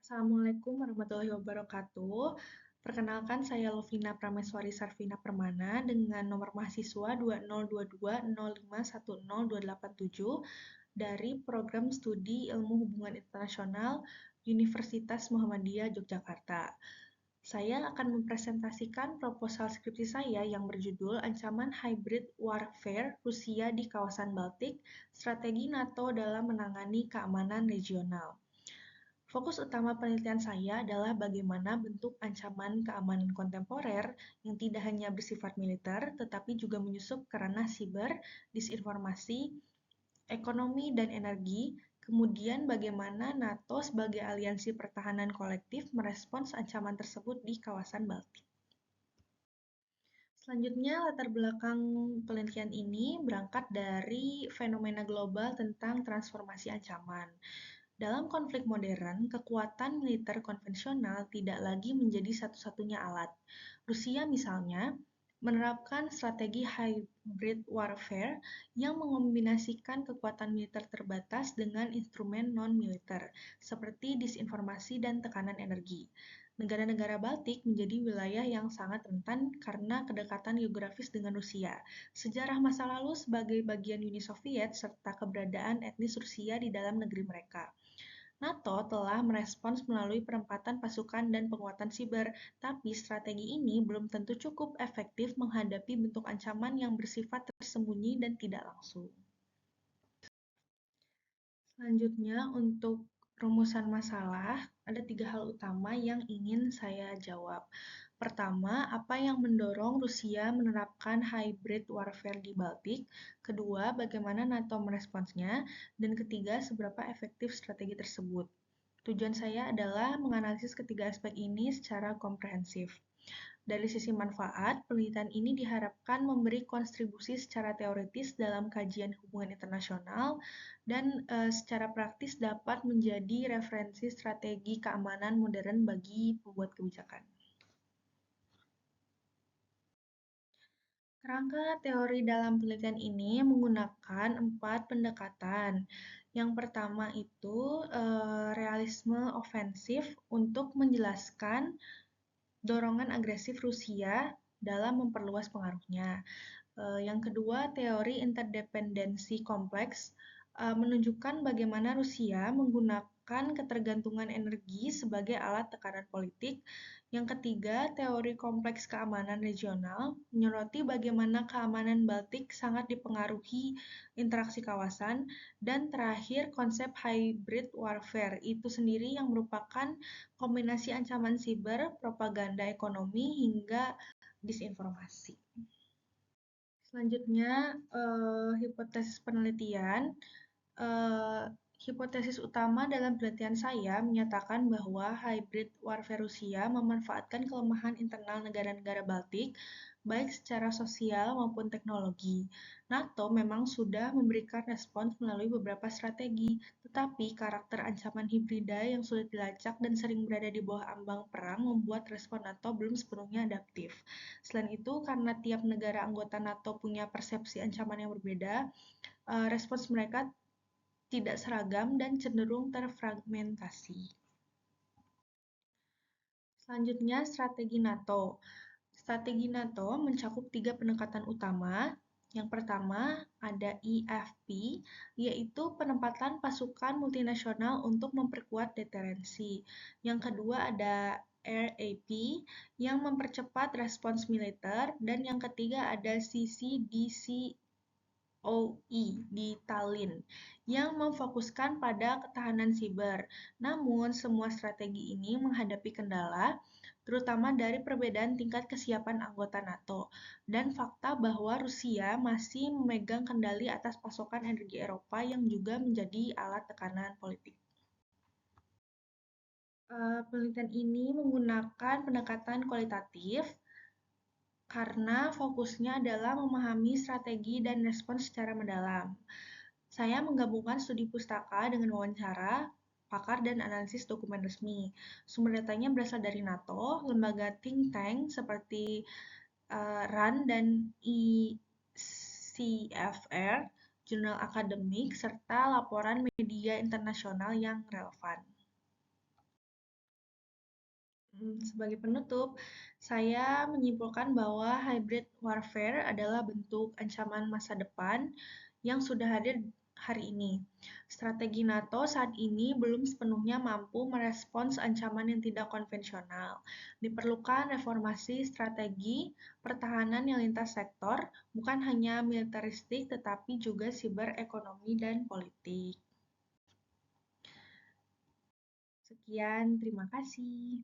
Assalamualaikum warahmatullahi wabarakatuh. Perkenalkan, saya Lovina Prameswari Sarvina Permana dengan nomor mahasiswa 2022051028 dari Program Studi Ilmu Hubungan Internasional Universitas Muhammadiyah Yogyakarta. Saya akan mempresentasikan proposal skripsi saya yang berjudul Ancaman Hybrid Warfare Rusia di Kawasan Baltik, Strategi NATO dalam Menangani Keamanan Regional. Fokus utama penelitian saya adalah bagaimana bentuk ancaman keamanan kontemporer yang tidak hanya bersifat militer, tetapi juga menyusup ke ranah siber, disinformasi, ekonomi, dan energi. Kemudian bagaimana NATO sebagai aliansi pertahanan kolektif merespons ancaman tersebut di kawasan Baltik. Selanjutnya, latar belakang penelitian ini berangkat dari fenomena global tentang transformasi ancaman. Dalam konflik modern, kekuatan militer konvensional tidak lagi menjadi satu-satunya alat. Rusia misalnya menerapkan strategi hybrid warfare yang mengombinasikan kekuatan militer terbatas dengan instrumen non-militer, seperti disinformasi dan tekanan energi. Negara-negara Baltik menjadi wilayah yang sangat rentan karena kedekatan geografis dengan Rusia, sejarah masa lalu sebagai bagian Uni Soviet, serta keberadaan etnis Rusia di dalam negeri mereka. NATO telah merespons melalui penempatan pasukan dan penguatan siber, tapi strategi ini belum tentu cukup efektif menghadapi bentuk ancaman yang bersifat tersembunyi dan tidak langsung. Selanjutnya, untuk rumusan masalah, ada 3 hal utama yang ingin saya jawab. Pertama, apa yang mendorong Rusia menerapkan hybrid warfare di Baltik? Kedua, bagaimana NATO meresponsnya? Dan ketiga, seberapa efektif strategi tersebut? Tujuan saya adalah menganalisis ketiga aspek ini secara komprehensif. Dari sisi manfaat, penelitian ini diharapkan memberi kontribusi secara teoritis dalam kajian hubungan internasional dan secara praktis dapat menjadi referensi strategi keamanan modern bagi pembuat kebijakan. Kerangka teori dalam penelitian ini menggunakan 4 pendekatan. Yang pertama itu realisme ofensif untuk menjelaskan dorongan agresif Rusia dalam memperluas pengaruhnya. Yang kedua, teori interdependensi kompleks menunjukkan bagaimana Rusia menggunakan ketergantungan energi sebagai alat tekanan politik. Yang ketiga, teori kompleks keamanan regional menyoroti bagaimana keamanan Baltik sangat dipengaruhi interaksi kawasan. Dan terakhir, konsep hybrid warfare itu sendiri yang merupakan kombinasi ancaman siber, propaganda ekonomi, hingga disinformasi. Selanjutnya, hipotesis penelitian. Hipotesis utama dalam penelitian saya menyatakan bahwa hybrid warfare Rusia memanfaatkan kelemahan internal negara-negara Baltik, baik secara sosial maupun teknologi. NATO memang sudah memberikan respons melalui beberapa strategi, tetapi karakter ancaman hibrida yang sulit dilacak dan sering berada di bawah ambang perang membuat respon NATO belum sepenuhnya adaptif. Selain itu, karena tiap negara anggota NATO punya persepsi ancaman yang berbeda, respons mereka tidak seragam dan cenderung terfragmentasi. Selanjutnya, strategi NATO. Strategi NATO mencakup 3 pendekatan utama. Yang pertama ada EFP, yaitu penempatan pasukan multinasional untuk memperkuat deterensi. Yang kedua ada RAP, yang mempercepat respons militer. Dan yang ketiga ada CCDC OE di Tallinn yang memfokuskan pada ketahanan siber. Namun, semua strategi ini menghadapi kendala, terutama dari perbedaan tingkat kesiapan anggota NATO dan fakta bahwa Rusia masih memegang kendali atas pasokan energi Eropa yang juga menjadi alat tekanan politik. Penelitian ini menggunakan pendekatan kualitatif karena fokusnya adalah memahami strategi dan respons secara mendalam. Saya menggabungkan studi pustaka dengan wawancara, pakar, dan analisis dokumen resmi. Sumber datanya berasal dari NATO, lembaga think tank seperti RAND dan ECFR, jurnal akademik, serta laporan media internasional yang relevan. Sebagai penutup, saya menyimpulkan bahwa hybrid warfare adalah bentuk ancaman masa depan yang sudah hadir hari ini. Strategi NATO saat ini belum sepenuhnya mampu merespons ancaman yang tidak konvensional. Diperlukan reformasi strategi pertahanan yang lintas sektor, bukan hanya militeristik tetapi juga siber ekonomi dan politik. Sekian, terima kasih.